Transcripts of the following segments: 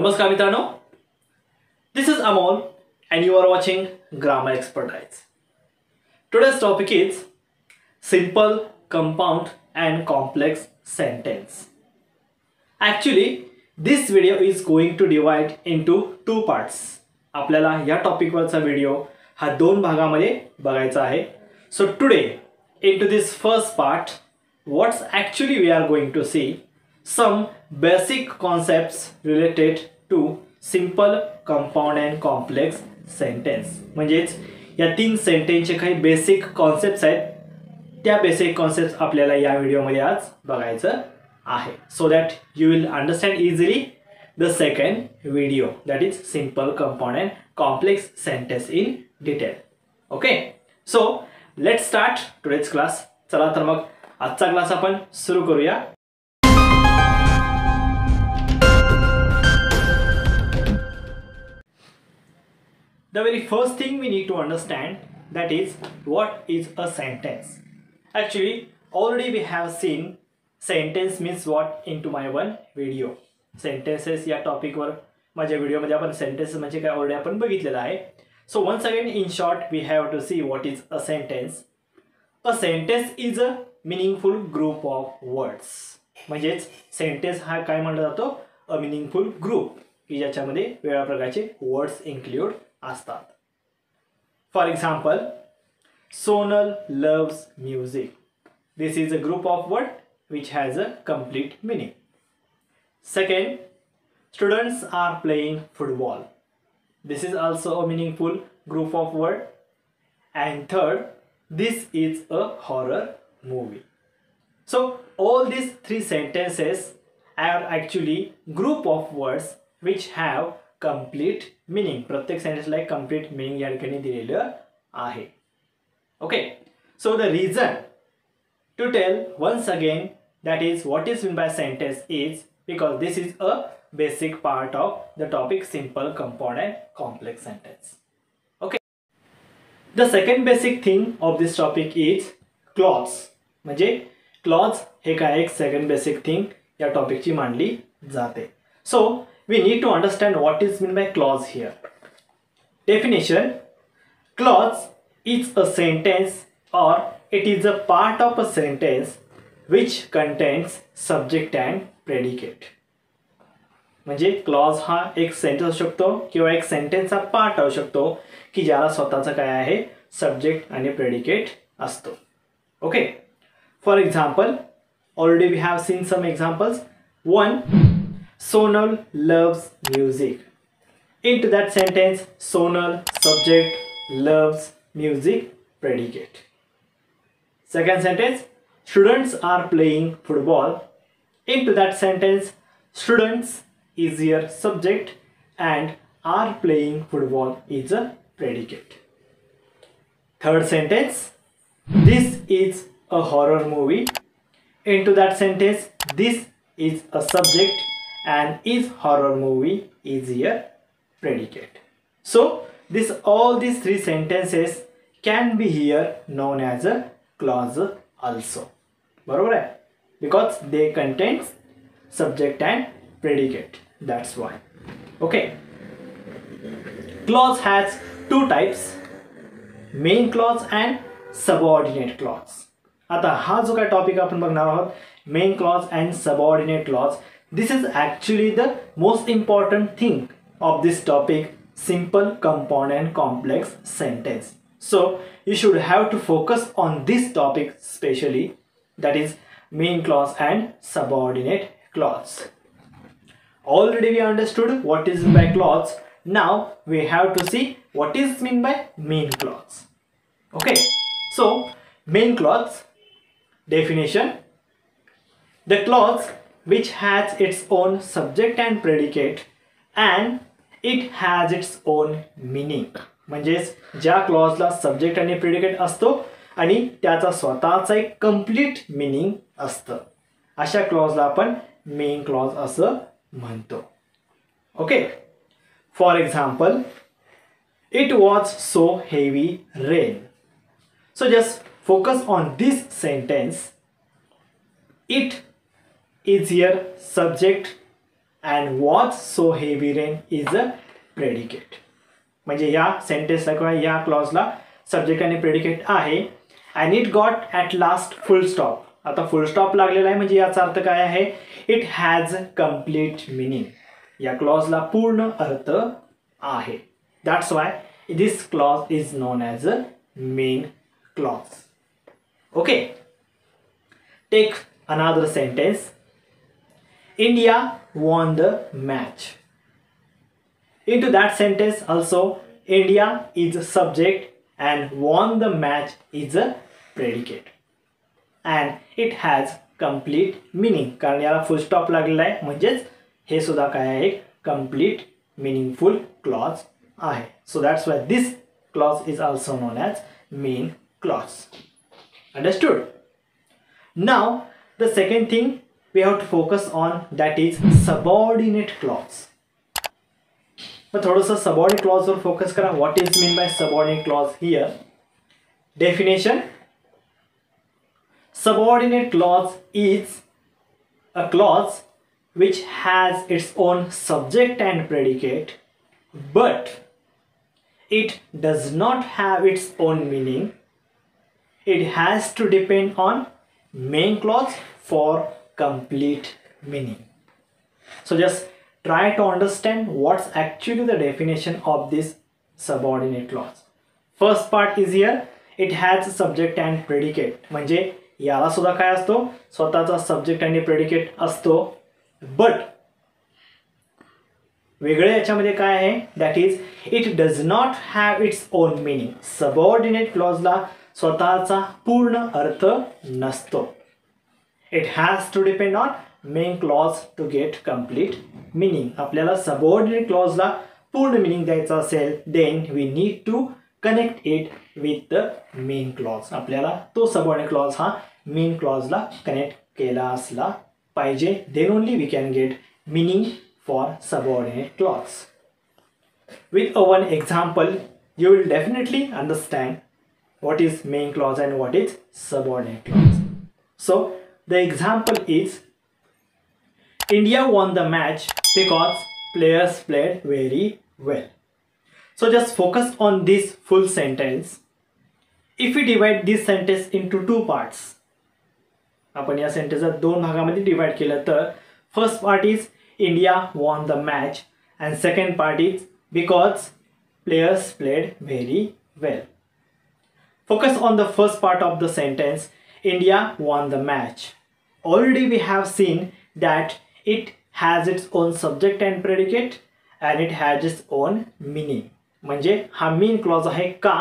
नमस्कार मित्रांनो, this is Amol and you are watching Grammar Expertise. Today's topic is simple, compound and complex sentence. Actually, this video is going to divide into two parts. आपल्याला या topic वरचा video हा दोन भागामध्ये बघायचा आहे. So today into this first part, what's actually we are going to see some basic concepts related to simple, compound and complex sentence. म्हणजेच या तीन सेंटेन्सचे काही बेसिक कॉन्सेप्ट्स आहेत. त्या बेसिक कॉन्सेप्ट्स आपल्याला या व्हिडिओमध्ये आज बघायचं आहे. So that you will understand easily the second video, that is simple, compound and complex sentence in detail. Okay, so let's start today's class. चला तर मग आजचा क्लास आपण सुरू करूया. The very first thing we need to understand, that is what is a sentence. Actually, already we have seen sentence means what into my one video. Sentences या topic वर माझ्या video मध्ये आपण सेंटेन्स म्हणजे काय already आपण बघितलेलं आहे. So once again in short we have to see what is a sentence. A sentence is a meaningful group of words. म्हणजेच सेंटेन्स हा काय म्हणला जातो, अ meaningful group की ज्याच्यामध्ये वेगळ्या प्रकारचे वर्ड्स इन्क्लूड असतात. For example, Sonal loves music. This is a group of words which has a complete meaning. Second, students are playing football. This is also a meaningful group of words. And third, this is a horror movie. So all these three sentences are actually group of words which have complete meaning. प्रत्येक sentence ला complete meaning या ठिकाणी दिलेलं आहे. Okay, so the reason to tell once again that is what is meant by sentence is because this is a basic part of the topic simple, compound and complex sentence. Okay, the second basic thing of this topic is clause. म्हणजे clause हे काय एक second basic thing या topic ची मांडली जाते. So we need to understand what is meant by clause here. Definition: clause is a sentence or it is a part of a sentence which contains subject and predicate. म्हणजे clause हा एक sentence असू शकतो किंवा एक सेंटेन्सचा part असू शकतो की ज्याला स्वतःचा काय आहे, सब्जेक्ट आणि प्रेडिकेट असतो. Okay, for example, already we have seen some examples. One, Sonal loves music. Into that sentence, Sonal subject, loves music predicate. Second sentence, students are playing football. Into that sentence, students is your subject and are playing football is a predicate. Third sentence, this is a horror movie. Into that sentence, this is a subject and is horror movie is your predicate. So all these three sentences can be here known as a clause also. बरोबर आहे, because they contains subject and predicate. That's why. Okay, clause has two types, main clause and subordinate clause. आता हा जो काय topic आपण बघणार आहोत, main clause and subordinate clause, this is actually the most important thing of this topic, simple, compound and complex sentence. So you should have to focus on this topic specially, that is main clause and subordinate clause. Already we understood what is by clause. Now we have to see what is meant by main clause. Okay, so main clause definition: the clause which has its own subject and predicate and it has its own meaning. म्हणजेच ज्या क्लॉजला subject आणि predicate असतो आणि त्याचा स्वतःचा एक complete meaning असतं, अशा क्लॉजला आपण मेन क्लॉज असं म्हणतो. Okay, for example, it was so heavy rain. So just focus on this sentence. It is your subject and was so heavy rain is a predicate. म्हणजे या सेंटेन्सला किंवा या क्लॉजला सब्जेक्ट आणि प्रेडिकेट आहे and it got at last full stop. आता full stop लागलेला आहे म्हणजे याचा अर्थ काय आहे? It has complete meaning. या क्लॉजला पूर्ण अर्थ आहे. That's why this clause is known as a main clause. Okay, take another sentence. India won the match. Into that sentence also India is a subject and won the match is a predicate and it has complete meaning. कारण याला full stop लागलेला आहे म्हणजेच हे सुद्धा काय आहे? Complete meaningful clause आहे. So that's why this clause is also known as main clause. Understood? Now the second thing we have to focus on, that is subordinate clause. but थोड़ा subordinate clause और focus करा. what is mean by subordinate clause here? Definition: subordinate clause is a clause which has its own subject and predicate but it does not have its own meaning. It has to depend on main clause for complete meaning. So just try to understand what's actually the definition of this subordinate clause. First part is here, it has subject and predicate. म्हणजे याला सुद्धा काय असतो? स्वतःचा subject आणि predicate असतो. But वेगळे याच्यामध्ये काय आहे? That is it does not have its own meaning. Subordinate क्लॉजला स्वतःचा पूर्ण अर्थ नसतो. It has to depend on main clause to get complete meaning. आपल्याला subordinate clause ला पूर्ण meaning द्यायचा असेल then we need to connect it with the main clause. आपल्याला तो subordinate clause हा main clause ला connect केला असला पाहिजे. Then only we can get meaning for subordinate clause. With one example you will definitely understand what is main clause and what is subordinate clause. So the example is India won the match because players played very well. So just focus on this full sentence. If we divide this sentence into two parts, आपण या सेंटेन्सला दोन भागामध्ये divide केलं तर first part is India won the match and second part is because players played very well. Focus on the first part of the sentence. India won the match. Already we have seen that it has its own subject and predicate and it has its own meaning. म्हणजे हा main clause आहे का?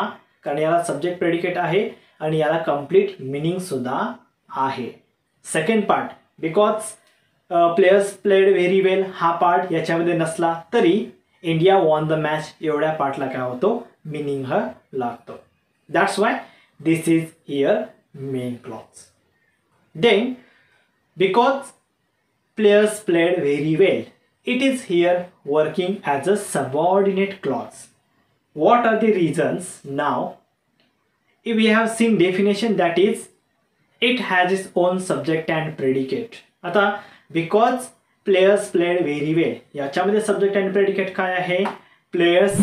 कारण याला subject predicate आहे आणि याला complete meaning सुद्धा आहे. Second part because players played very well हा पार्ट याच्यामध्ये नसला तरी इंडिया वॉन द मॅच एवढ्या पार्टला काय होतो? मिनिंग हा लागतो. That's why this is here main clause. Then because players played very well, it is here working as a subordinate clause. What are the reasons? Now if we have seen definition, that is it has its own subject and predicate. आता because players played very well याच्यामध्ये subject and predicate काय आहे? Players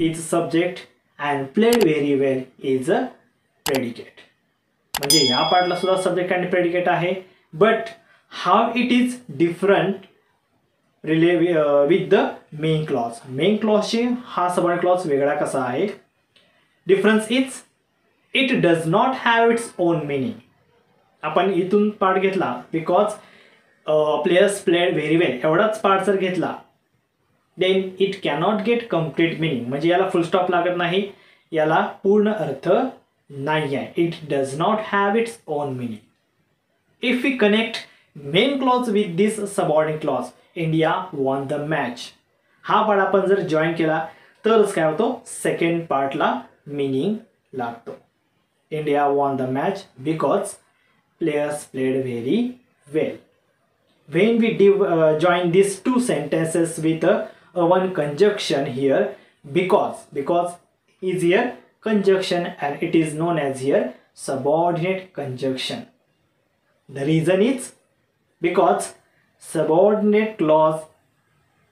is subject and played very well is a predicate. म्हणजे या पार्टला सुद्धा subject and predicate आहे. But how it is different with the main clause. main clause ची हा subordinate clause वेगळा कसा आहे? Difference is it does not have its own meaning. आपण इथून पार्ट घेतला because players played very well एवढाच पार्ट जर घेतला then it cannot get complete meaning. म्हणजे याला फुल स्टॉप लागत नाही, याला पूर्ण अर्थ नाही आहे. It does not have its own meaning. If we connect main clause with this subordinate clause, India won the match, हा पार्ट आपण जर जॉईन केला तरच काय होतो? सेकंड पार्टला मीनिंग लागतो. India won the match because players played very well. When we join these two sentences with one conjunction here, because is here conjunction and it is known as here subordinate conjunction. The reason is because subordinate clause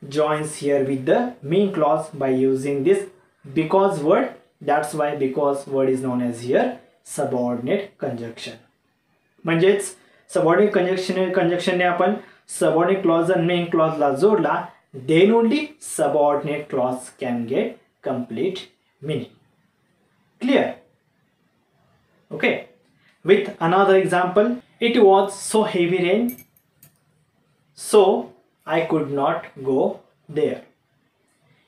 joins here with the main clause by using this because word. That's why because word is known as here subordinate conjunction. म्हणजेच subordinate conjunction ने आपण subordinate clause and main clause ला जोडला, then only subordinate clause can get complete meaning. Clear? Okay. With another example, it was so heavy rain, so I could not go there.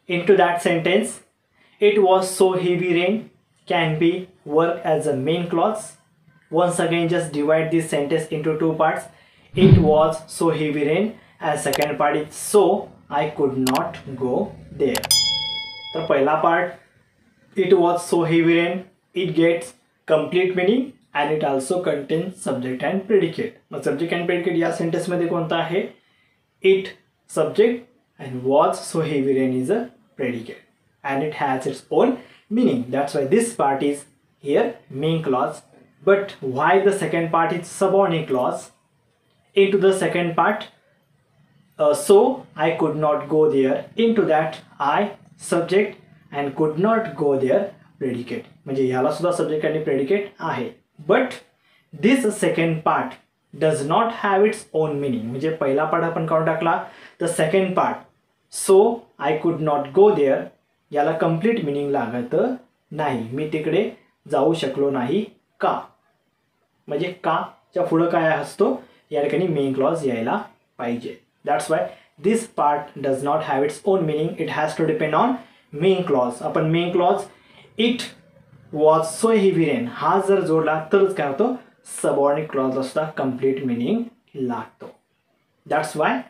Into that sentence, it was so heavy rain can be worked as a main clause. Once again, just divide this sentence into two parts. It was so heavy rain, and second part is so I could not go there. The पहिला part, it was so heavy rain, it gets complete meaning and it also contains subject and predicate. Mug subject and predicate या sentence मध्ये कोणता आहे? It subject and was so heavy rain is a predicate. And it has its own meaning. That's why this part is here main clause. But why the second part is subordinate clause? Into the second part, so I could not go there. Into that I subject and could not go there predicate. म्हणजे ह्याला सुद्धा subject आणि predicate आहे. But this second part does not have its own meaning. म्हणजे पहिला part आपण काढून टाकला. The second part, so I could not go there, याला कंप्लीट मिनिंग लागत नाही. मी तिकडे जाऊ शकलो नाही का? म्हणजे का च्या पुढे काय असतो? या ठिकाणी मेन क्लॉज यायला पाहिजे. That's why this part does not have its own meaning. It has to depend on main clause. आपण main clause it was so heavy rain हा जर जोडला तरच काय होतो? सबऑर्डिनेट क्लॉजला सुद्धा कंप्लीट मिनिंग लागतो. That's why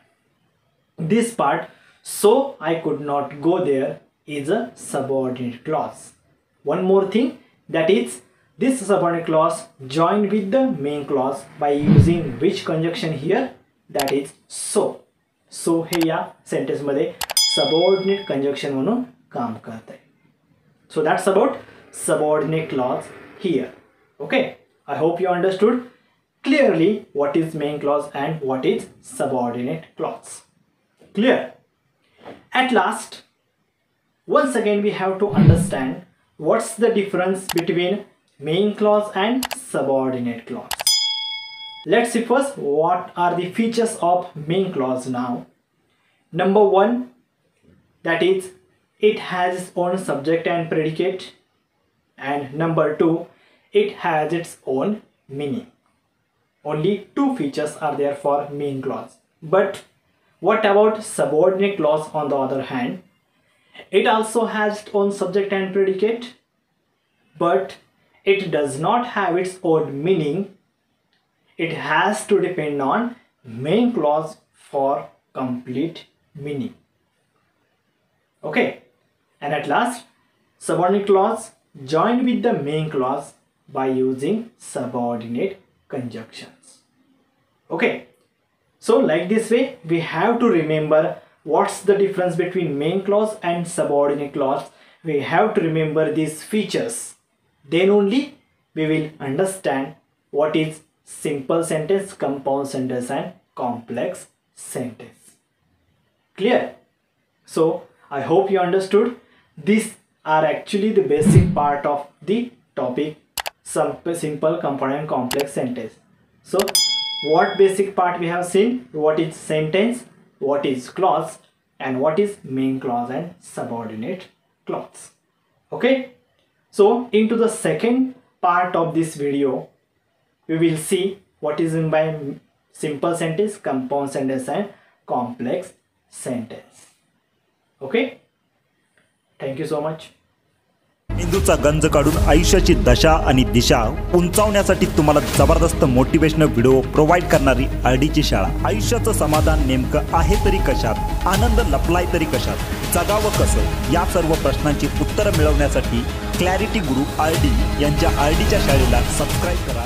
this part so I could not go there is a subordinate clause. One more thing, that is this subordinate clause joined with the main clause by using which conjunction here? That is so. So हे या sentence मध्ये subordinate conjunction म्हणून काम करत आहे. So that's about subordinate clause here. Okay, I hope you understood clearly what is main clause and what is subordinate clause. Clear? At last, once again we have to understand what's the difference between main clause and subordinate clause. Let's see first what are the features of main clause now. Number one, that is it has its own subject and predicate, and number two, it has its own meaning. Only two features are there for main clause. But what about subordinate clause on the other hand? It also has its own subject and predicate, but it does not have its own meaning. It has to depend on main clause for complete meaning. Okay, and at last, subordinate clause joined with the main clause by using subordinate conjunctions. Okay. So like this way, we have to remember what's the difference between main clause and subordinate clause. We have to remember these features. Then only we will understand what is simple sentence, compound sentence and complex sentence. Clear? So I hope you understood. These are actually the basic part of the topic, simple, compound and complex sentence. So what basic part we have seen? What is sentence, what is clause, and what is main clause and subordinate clause. Okay, so into the second part of this video we will see what is meant by simple sentence, compound sentence and complex sentence. Okay, thank you so much. मेंदूचा गंज काढून आयुष्याची दशा आणि दिशा उंचावण्यासाठी तुम्हाला जबरदस्त motivational video provide करणारी आरडीची शाळा. आयुष्याचं समाधान नेमकं आहे तरी कशात? आनंद लपलाय तरी कशात? जगावं कसं? या सर्व प्रश्नांची उत्तरं मिळवण्यासाठी क्लॅरिटी गुरु आरडी यांच्या आरडीच्या शाळेला सबस्क्राइब करा.